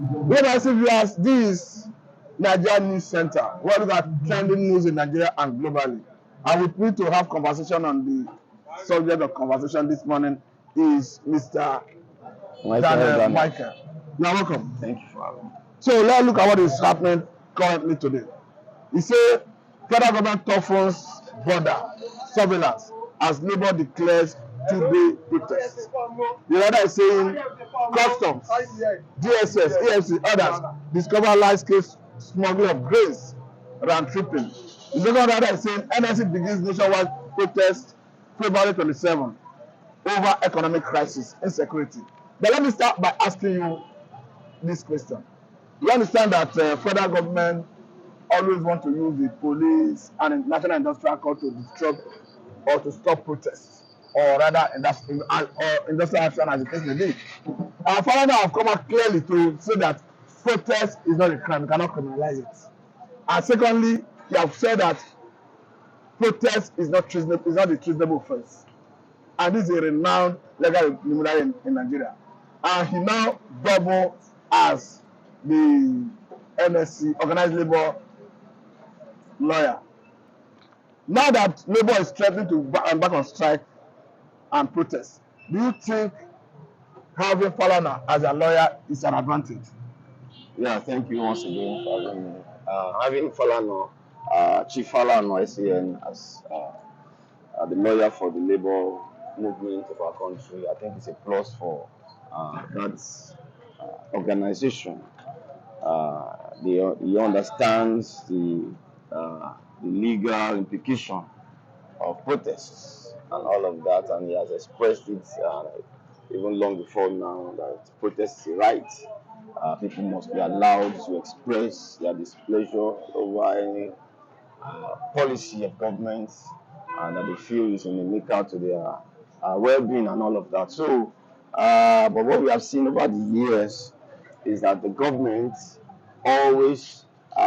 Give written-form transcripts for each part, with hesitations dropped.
Let us see viewers, this Nigerian News Center. We look at trending news in Nigeria and globally. And with me to have conversation on the subject of conversation this morning is Mr. Daniel Michael. You're welcome. Thank you for having me. So let's look at what is happening currently today. He said federal government toughens border surveillance as Labour declares two-day protest. The other is saying customs, DSS, EFC, others discover large-scale smuggling of grains round tripping. The second order is saying NLC begins nationwide protest February 27 over economic crisis, insecurity. But let me start by asking you this question. You understand that federal government always want to use the police and national industrial code to disrupt or to stop protests, or rather industrial action as the case may be. Our father have come out clearly to say that protest is not a crime, you cannot criminalize it. And secondly, you have said that protest is not treasonable, is not a treasonable offence. And this is a renowned legal luminary in Nigeria. And he now double as the NLC, Organized Labour lawyer. Now that Labour is threatening to back on strike and protest, do you think having Falana as a lawyer is an advantage? Yeah, thank you once again for having me. Having Falana, Chief Falana SAN as the lawyer for the labor movement of our country, I think it's a plus for that organization. He understands the legal implication of protests and all of that, and he has expressed it even long before now that protest is a right. People must be allowed to express their displeasure over any policy of government and that they feel is inimical to their well-being and all of that. So, but what we have seen over the years is that the government always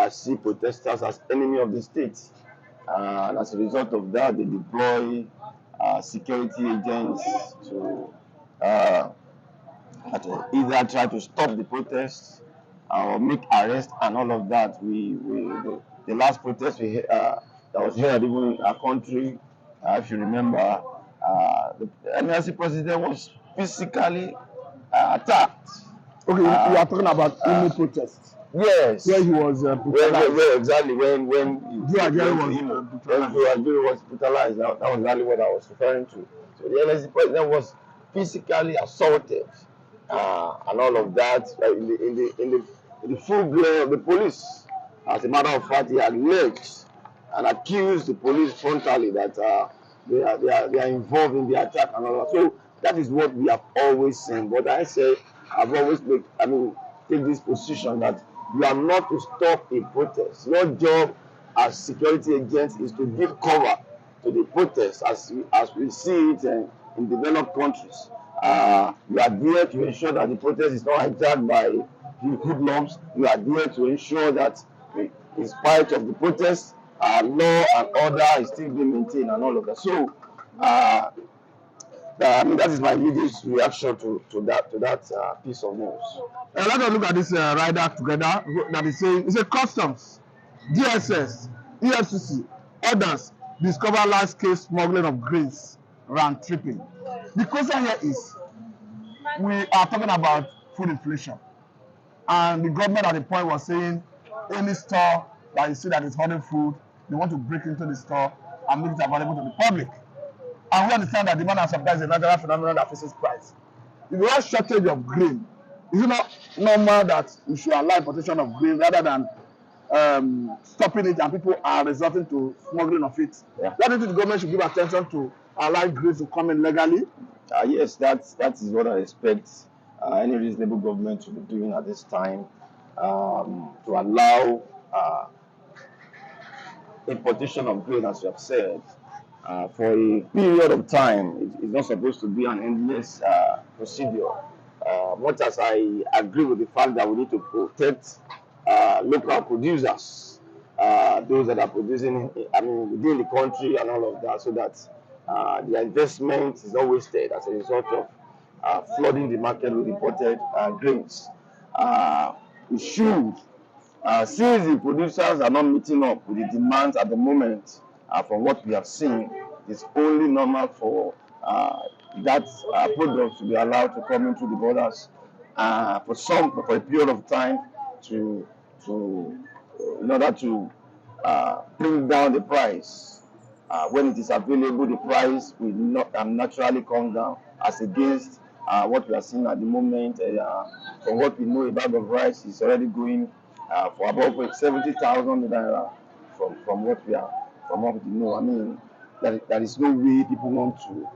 see protesters as enemy of the state. And as a result of that, they deploy security agents to either try to stop the protests or make arrests and all of that. The last protest that was held even in our country, if you remember, the NLC president was physically attacked. Okay, you are talking about Imo protests. Yes. Where he was brutalized. Where exactly when Ajuri was brutalized. That was exactly what I was referring to. So the NLC president was physically assaulted and all of that in the full glare of the police. As a matter of fact, he alleged and accused the police frontally that they are involved in the attack and all that. So that is what we have always seen. But I say I've always take this position that you are not to stop a protest. Your job as security agents is to give cover to the protest as we see it in developed countries. You are there to ensure that the protest is not hijacked by hoodlums. You are there to ensure that in spite of the protest, law and order is still being maintained and all of that. So that is my immediate reaction to that piece of news. Let us look at this rider together that is saying it's a customs, DSS, EFCC, others discover large-scale smuggling of grains round tripping. The question here is, we are talking about food inflation, and the government at the point was saying any store that you see that is hoarding food, they want to break into the store and make it available to the public. And we understand that demand and supply is a natural phenomenon that faces price. If you have shortage of grain, is it not normal that you should allow importation of grain rather than stopping it and people are resorting to smuggling of it? Yeah. Don't you think the government should give attention to allow grains to come in legally? Yes, that is what I expect any reasonable government to be doing at this time, to allow importation of grain, as you have said, for a period of time. It's not supposed to be an endless procedure. Much as I agree with the fact that we need to protect local producers, those that are producing, within the country and all of that, so that their investment is not wasted as a result of flooding the market with imported grains. we should, since the producers are not meeting up with the demands at the moment, from what we have seen, it's only normal for that product to be allowed to come into the borders for a period of time to in order to bring down the price. When it is available, the price will not naturally come down as against what we are seeing at the moment. From what we know, a bag of rice is already going for about 70,000 naira from what we know. I mean, there is no way people want to.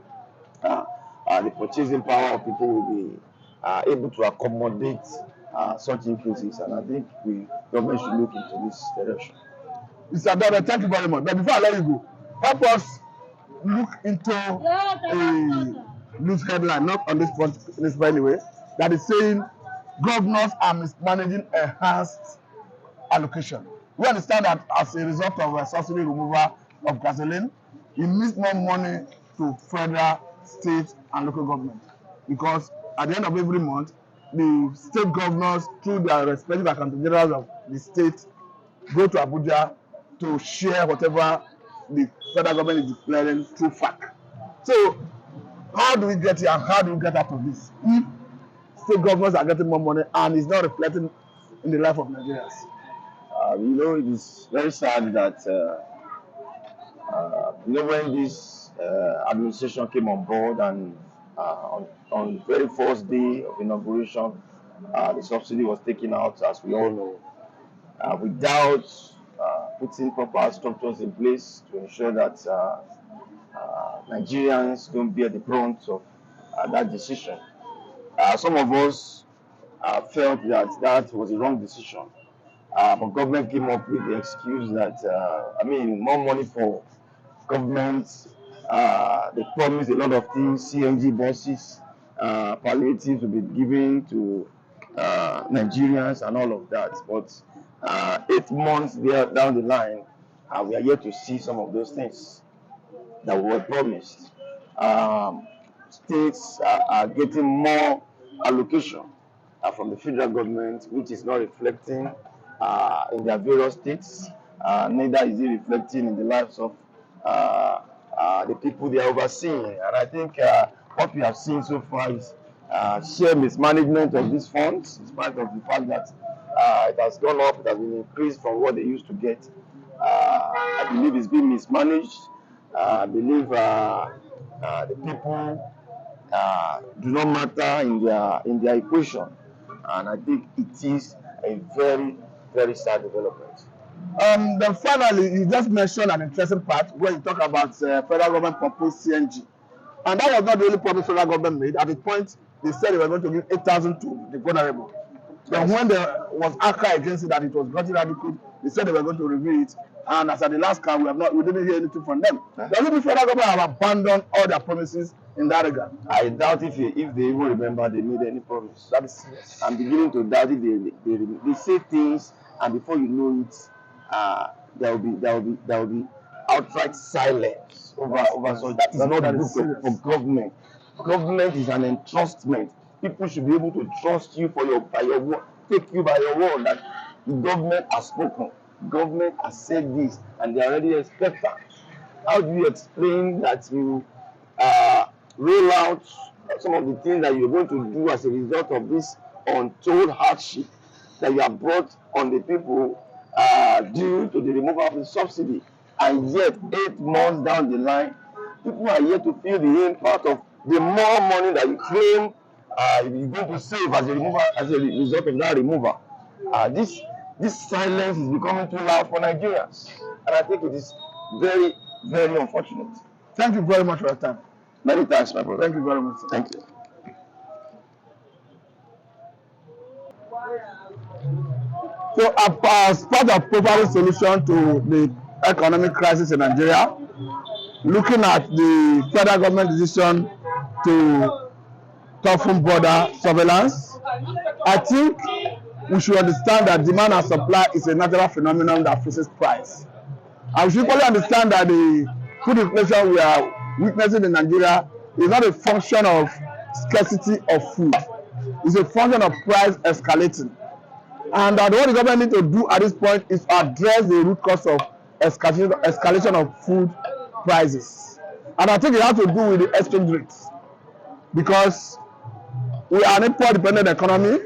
The purchasing power of people will be able to accommodate such increases, and I think government should look into this direction. Mr. Dada, thank you very much. But before I let you go, help us look into a news headline, not on this point, anyway, that is saying governors are mismanaging enhanced allocation. We understand that as a result of a subsidy removal of gasoline, it means more money to federal, state, and local government. Because at the end of every month, the state governors, through their respective accountant generals of the state, go to Abuja to share whatever the federal government is declaring through FAC. So, how do we get here and how do we get out of this? If state governors are getting more money and it's not reflecting in the life of Nigerians. It is very sad that when this administration came on board and on the very first day of inauguration, the subsidy was taken out, as we all know, without putting proper structures in place to ensure that Nigerians don't bear the brunt of that decision. Some of us felt that was a wrong decision. But government came up with the excuse that, more money for government. They promised a lot of things, CNG buses, palliatives will be given to Nigerians and all of that. But 8 months down the line, we are yet to see some of those things that were promised. States are getting more allocation from the federal government, which is not reflecting in their various states, neither is it reflecting in the lives of the people they are overseeing. And I think what we have seen so far is sheer mismanagement of these funds, in spite of the fact that it has gone up, it has been increased from what they used to get. I believe it's been mismanaged. I believe the people do not matter in their equation, and I think it is a very, very sad development. Then finally, you just mentioned an interesting part where you talk about federal government proposed CNG, and that was not the only promise federal government made. At the point, they said they were going to give 8,000 to the vulnerable. Then when there was outcry against it that it was not inadequate, they said they were going to review it. And as at the last count, we didn't hear anything from them. Does it mean federal government have abandoned all their promises in that regard? I doubt if they even remember they made any promise. That is serious. I'm beginning to doubt if they say things, and before you know it, there will be outright silence over so that is not good for government. Government is an entrustment. People should be able to trust you by your word, take you by your word that the government has spoken, government has said this, and they are already expectant. How do you explain that you roll out some of the things that you're going to do as a result of this untold hardship that you have brought on the people due to the removal of the subsidy, and yet 8 months down the line, people are yet to feel the impact of the more money that you claim you're going to save as a result of that removal. This silence is becoming too loud for Nigerians, and I think it is very, very unfortunate. Thank you very much for your time. Many thanks, my brother. Thank you very much, sir. Thank you. So, as part of providing solution to the economic crisis in Nigeria, looking at the federal government decision to toughen border surveillance, I think we should understand that demand and supply is a natural phenomenon that fixes price. And we should equally understand that the food inflation we are witnessing in Nigeria is not a function of scarcity of food. It's a function of price escalating. And that what the government needs to do at this point is to address the root cause of escalation of food prices. And I think it has to do with the exchange rates, because we are an import-dependent economy.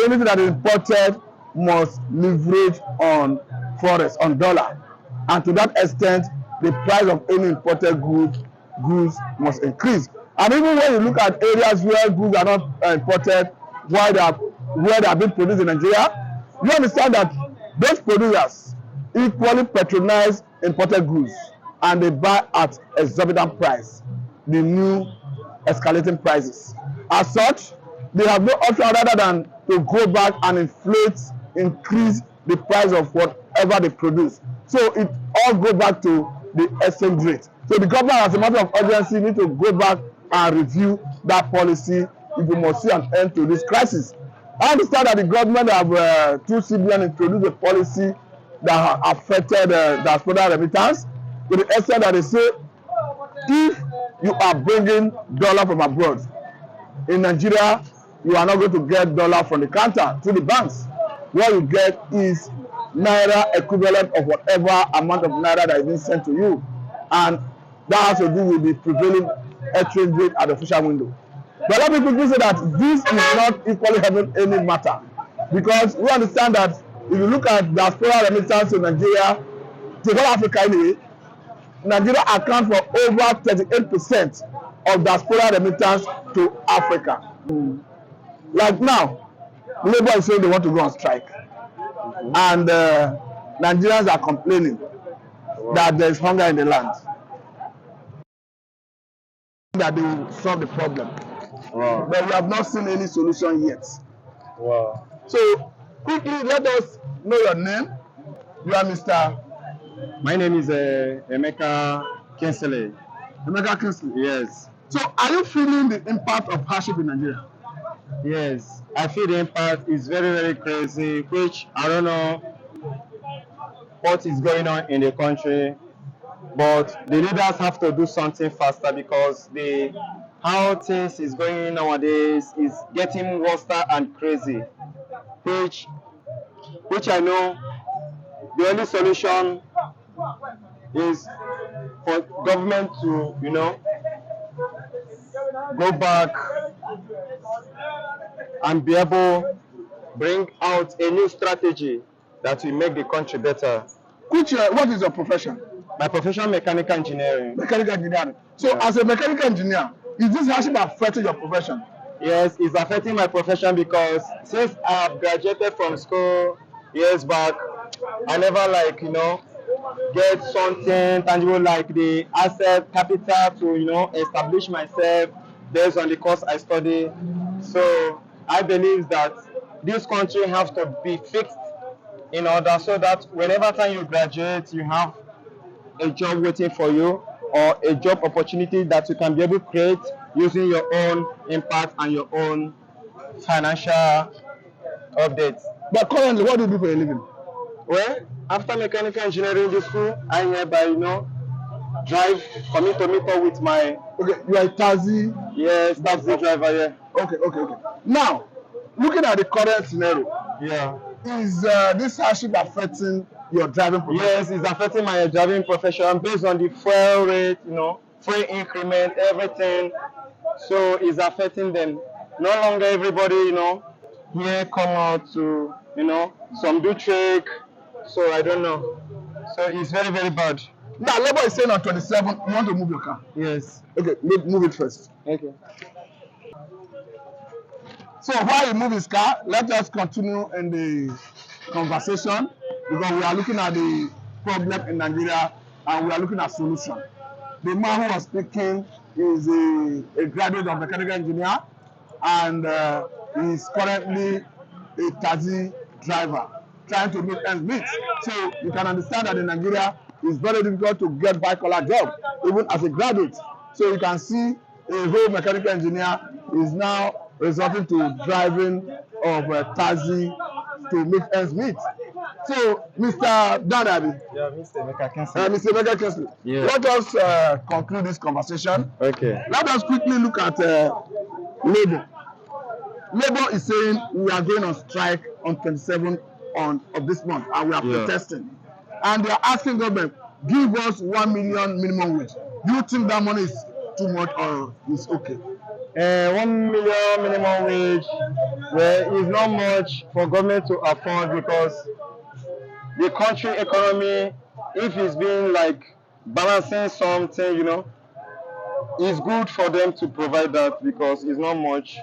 Anything that is imported must leverage on forex, on dollar, and to that extent, the price of any imported goods must increase. And even when you look at areas where goods are not imported, where they are being produced in Nigeria, you understand that those producers equally patronize imported goods, and they buy at exorbitant price, the new escalating prices. As such, they have no option rather than to go back and increase the price of whatever they produce. So it all goes back to the exchange rate. So the government, as a matter of urgency, need to go back and review that policy if we must see an end to this crisis. I understand that the government have through CBN introduced a policy that has affected diaspora remittance, to the extent that they say if you are bringing dollar from abroad, in Nigeria, you are not going to get dollar from the counter to the banks. What you get is naira equivalent of whatever amount of naira that is being sent to you, and that has to do with the prevailing exchange rate at the official window. But let me quickly say that this is not equally having any matter, because we understand that if you look at diaspora remittance to Nigeria, to South Africa anyway, Nigeria accounts for over 38% of diaspora remittance to Africa. Like now, Labour is saying they want to go on strike, and Nigerians are complaining that there is hunger in the land, that they will solve the problem. Wow. But we have not seen any solution yet. Wow. So quickly, let us know your name. You are Mr. My name is Emeka Kinsley. Emeka Kinsley. Yes. So are you feeling the impact of hardship in Nigeria? Yes. I feel the impact is very, very crazy, which I don't know what is going on in the country, but the leaders have to do something faster, because how things is going nowadays is getting worse and crazy, which I know the only solution is for government to, go back and be able bring out a new strategy that will make the country better. What is your profession? My profession, mechanical engineering. Mechanical engineering. So Yeah. as a mechanical engineer, is this hardship affecting your profession? Yes, it's affecting my profession, because since I have graduated from school years back, I never get something tangible like the asset capital to establish myself based on the course I study. So I believe that this country has to be fixed in order so that whenever time you graduate, you have a job waiting for you, or a job opportunity that you can be able to create using your own impact and your own financial updates. But currently, what do you do for a living? Well, after mechanical engineering in school, I hereby, drive commute to meet up with my Okay, you are a taxi. taxi driver. Yeah. Okay. Now, looking at the current scenario, Yeah. is this hardship affecting your driving profession? Yes, it's affecting my driving profession based on the fuel rate, fuel increment, everything. So it's affecting them. No longer everybody, here come out to, some do trick. So I don't know. So it's very, very bad. Now, Labour is saying on 27, you want to move your car. Yes. Okay, move it first. Okay. So while he moves his car, let us continue in the conversation, because we are looking at the problem in Nigeria and we are looking at solution. The man who was speaking is a graduate of mechanical engineer, and he is currently a taxi driver trying to make ends meet. So you can understand that in Nigeria it's very difficult to get white-collar job even as a graduate. So you can see a whole mechanical engineer is now resorting to driving of a taxi to make ends meet. So, Mr. Danabi, Yeah, Mr. Emeka Kinsley. Mr. Mega Kesley, Yeah. let us conclude this conversation. Okay. Let us quickly look at Labour. Labour is saying we are going on strike on 27th of this month, and we are protesting. And they are asking government, give us 1 million minimum wage. Do you think that money is too much or is okay? 1 million minimum wage, well, is not much for government to afford because the country economy, if it's been like balancing something, it's good for them to provide that because it's not much.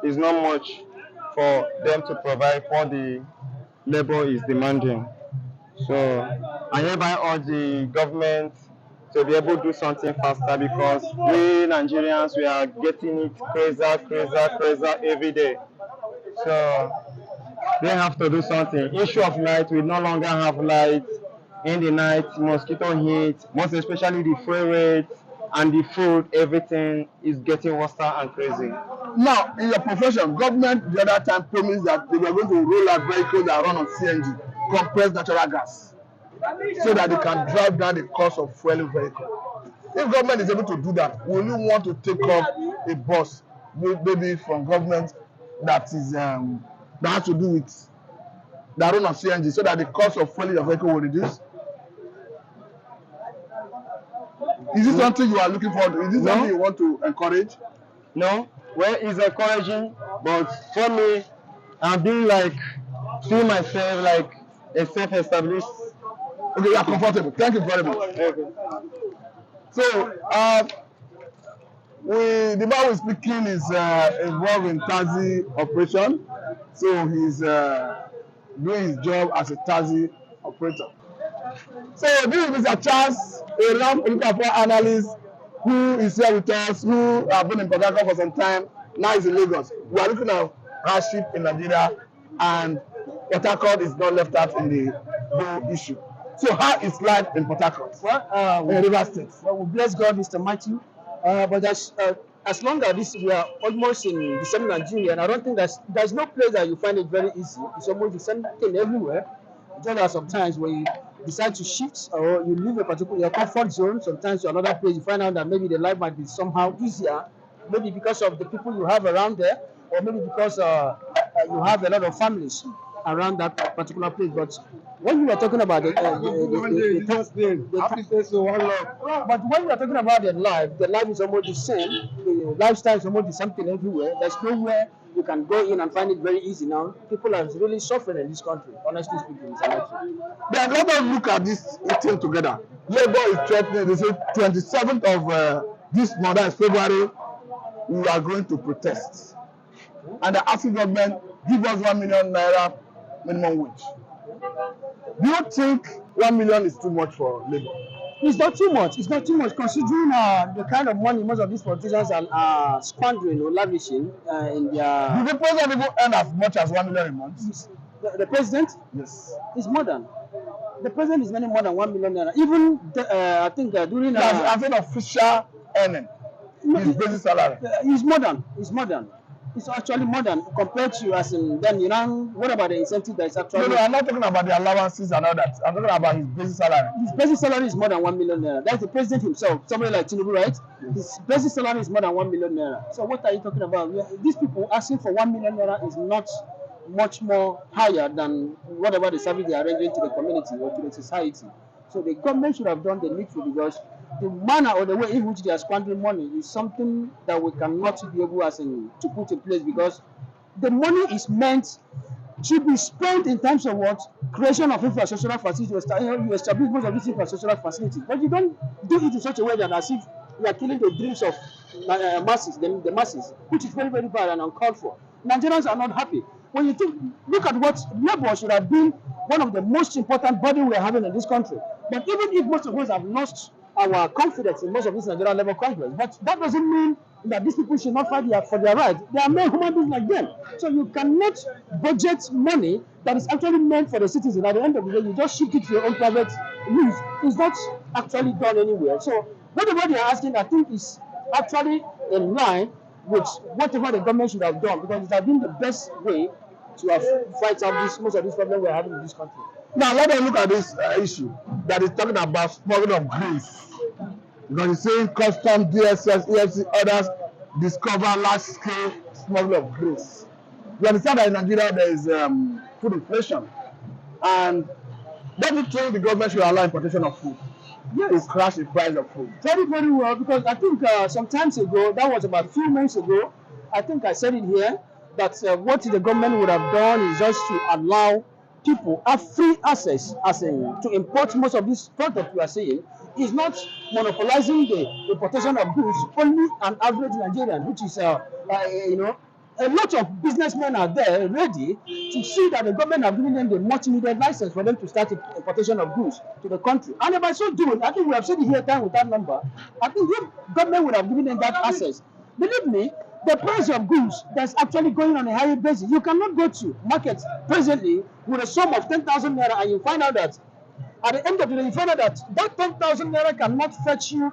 It's not much for them to provide what the labor is demanding. So I hereby urge the government to be able to do something faster because we Nigerians, we are getting it crazier every day. So they have to do something. Issue of light, we no longer have light in the night, mosquito heat, most especially the fuel rate and the food, everything is getting worse and crazy. Now, in your profession, government the other time promised that they were going to roll out vehicles that run on CNG, compressed natural gas, so that they can drive down the cost of fueling vehicles. If government is able to do that, will you want to take up a bus, maybe from government that is that has to do with that run on CNG, so that the cost of fueling your vehicle will reduce? Is this something you are looking forward to? Is this something you want to encourage? No, well, it's encouraging, but for me, I'm being like, see myself like a self-established. Okay, you are comfortable. Thank you very much. Okay. So, the man who is speaking is involved in taxi operation. So he's doing his job as a taxi operator. So this is Mr. Charles, a renowned political analyst who is here with us, who have been in Port Harcourt for some time, now is in Lagos. We are looking at hardship in Nigeria, and Port Harcourt is not left out in the whole issue. So how is life in Port Harcourt? Well, in Rivers State? well, we bless God, Mr. Matthew. But as long as this, we are almost in the same Nigeria, and I don't think there's no place that you find it very easy. It's almost the same thing everywhere. Just that sometimes when you decide to shift or you leave a particular your comfort zone, sometimes to another place, you find out that maybe the life might be somehow easier, maybe because of the people you have around there, or maybe because you have a lot of families around that particular place. But when you are talking about but when you are talking about the life is almost the same. The lifestyle is almost the same thing everywhere. There's nowhere you can go in and find it very easy now. People are really suffering in this country, honestly speaking. Then let us look at this thing together. Labour is threatening, they say 27th of this month, that is February, we are going to protest. And they're asking government, give us 1 million naira minimum wage. Do you think 1 million is too much for Labour? It's not too much. It's not too much considering the kind of money most of these politicians are squandering or lavishing in their. Do the president even earn as much as 1 million a month? The president? Yes. Is more than. The president is earning more than 1 million naira. Even I think during. As an official earning, his basic salary. It's more than. It's more than. It's actually more than compared to as in then what about the incentive that is actually. No, I'm not talking about the allowances and all that. I'm talking about his basic salary. His basic salary is more than 1 million naira. That's the president himself, somebody like Tinubu, right? Yes. His basic salary is more than 1 million naira. So what are you talking about? These people asking for 1 million naira is not much more higher than whatever the service they are rendering to the community or to the society. So the government should have done the needful because the manner or the way in which they are squandering money is something that we cannot be able to put in place because the money is meant to be spent in terms of what? Creation of infrastructural facilities. You establish most of these infrastructural facilities, but you don't do it in such a way that as if you are killing the dreams of masses, the masses, which is very, very bad and uncalled for. Nigerians are not happy. When you look at what Labour should have been one of the most important body we are having in this country. But even if most of us have lost our confidence in most of this Nigerian Labour Congress, but that doesn't mean that these people should not fight for their rights. They are mere human beings like them. So you cannot budget money that is actually meant for the citizens. At the end of the day, you just shift it to your own private use. It's not actually done anywhere. So whatever they are asking, I think is actually in line with whatever the government should have done because it has been the best way to have fight out most of these problems we are having in this country. Now let us look at this issue that is talking about smuggling of grains. Because it's saying custom, DSS, EFC, others discover large-scale smuggling of grains. You understand that in Nigeria there is food inflation, and don't you think the government should allow importation of food? Yes. To crash the price of food. Very, very well, because I think some times ago, that was about a few months ago, I think I said it here, that what the government would have done is just to allow people have free access as in to import most of this product we are saying, is not monopolizing the importation of goods only an average Nigerian, which is you know, a lot of businessmen are there ready to see that the government have given them the much needed license for them to start importation of goods to the country. And by so doing, I think we have said it here time with that number, I think if government would have given them that access, believe me, the price of goods that's actually going on a higher basis. You cannot go to markets presently with a sum of 10,000 naira and you find out that at the end of the day, you find out that that 10,000 naira cannot fetch you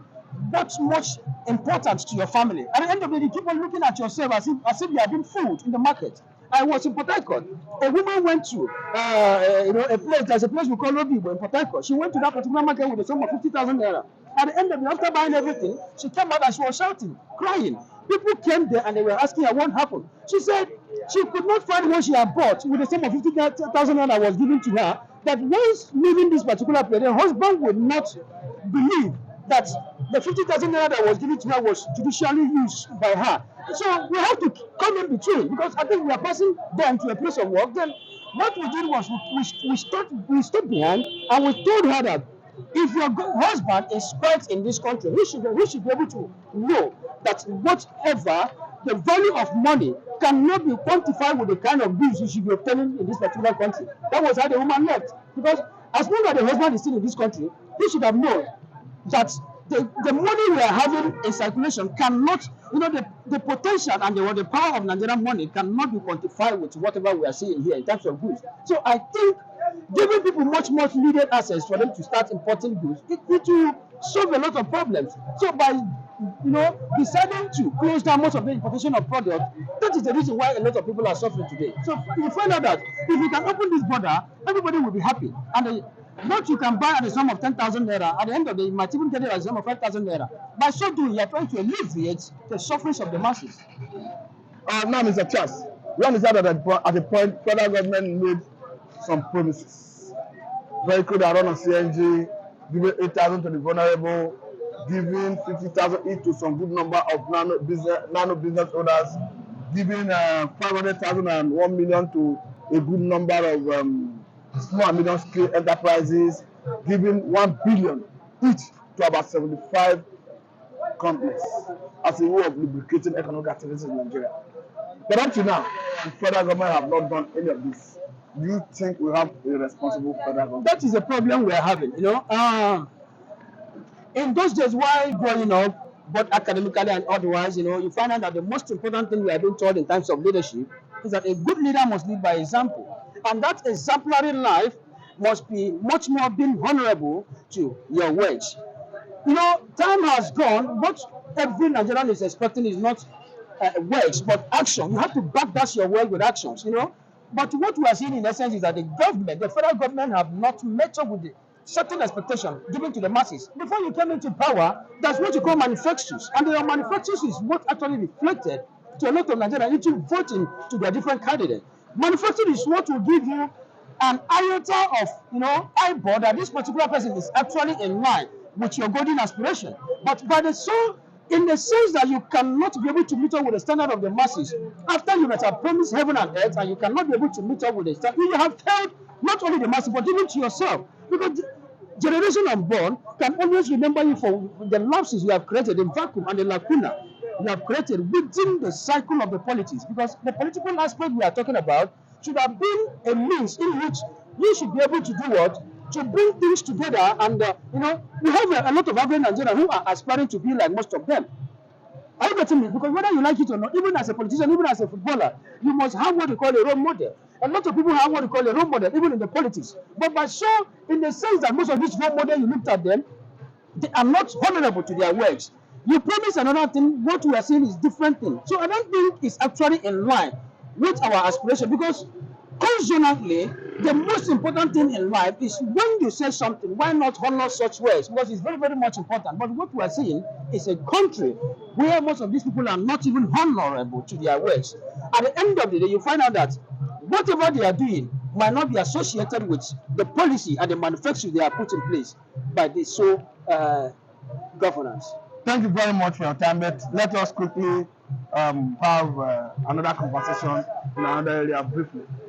that much importance to your family. At the end of the day, you keep on looking at yourself as if you are being fooled in the market. I was in Port Harcourt. A woman went to you know, a place, there's a place we call Obibo in Port Harcourt. She went to that particular market with a sum of 50,000 naira. At the end of the day, after buying everything, she came out and she was shouting, crying. People came there and they were asking her what happened. She said she could not find what she had bought with the sum of 50,000 naira was given to her. That once leaving this particular place, her husband would not believe that the 50,000 naira that was given to her was judicially used by her. So we have to come in between, because I think we are passing them to a place of work. Then what we did was we stood behind and we told her that if your husband is quite in this country, he should be able to know that whatever the value of money cannot be quantified with the kind of goods you should be obtaining in this particular country. That was how the woman left. Because as long as the husband is still in this country, he should have known that the money we are having in circulation cannot, you know, the potential and the power of Nigerian money cannot be quantified with whatever we are seeing here in terms of goods. So I think giving people much needed access for them to start importing goods, it will solve a lot of problems. So by, you know, deciding to close down most of the importation of product, that is the reason why a lot of people are suffering today. So you find out that if we can open this border, everybody will be happy. And what you can buy at the sum of 10,000 naira, at the end of the day, you might even get it at the sum of 5,000 naira. By so doing, you are trying to alleviate the sufferings of the masses. Now, Mr. Charles, we understand that at the point, federal government made some promises. Vehicle that run on CNG, giving 8,000 to the vulnerable, giving 50,000 each to some good number of nano business owners, giving 500,000 and 1 million to a good number of small and medium scale enterprises, giving 1 billion each to about 75 companies as a way of lubricating economic activities in Nigeria. But up to now, the federal government have not done any of this. Do you think we have a responsible federal government? That is the problem we are having. You know, in those days while growing up, both academically and otherwise, you know, you find out that the most important thing we are being told in terms of leadership is that a good leader must lead by example. And that exemplary life must be much more being honorable to your wage. You know, time has gone. What every Nigerian is expecting is not words, but action. You have to back that your word with actions, you know. But what we are seeing in essence is that the government, the federal government, have not met up with the certain expectation given to the masses. Before you came into power, that's what you call manifestos. And the manifestos is what actually reflected to a lot of Nigerians into voting to their different candidates. Manifesto is what will give you an iota of, you know, eyeball that this particular person is actually in line with your golden aspiration. But by the soul, in the sense that you cannot be able to meet up with the standard of the masses after you have promised heaven and earth, and you cannot be able to meet up with the standard, you have failed not only the masses but even to yourself, because generation unborn can always remember you for the lapses you have created, the vacuum and the lacuna you have created within the cycle of the politics. Because the political aspect we are talking about should have been a means in which you should be able to do what? To bring things together. And you know, we have a lot of average Nigerians who are aspiring to be like most of them. Are you getting me? Because whether you like it or not, even as a politician, even as a footballer, you must have what you call a role model. A lot of people have what you call a role model, even in the politics. But by so, in the sense that most of these role models, you looked at them, they are not honorable to their words. You promise another thing, what we are seeing is different thing. So I don't think it's actually in line with our aspiration, because consonantly, the most important thing in life is when you say something, why not honor such words? Because it's very, very much important. But what we are saying is a country where most of these people are not even honorable to their words. At the end of the day, you find out that whatever they are doing might not be associated with the policy and the manufacture they are put in place by the sole governance. Thank you very much for your time. But let us quickly have another conversation in another area briefly.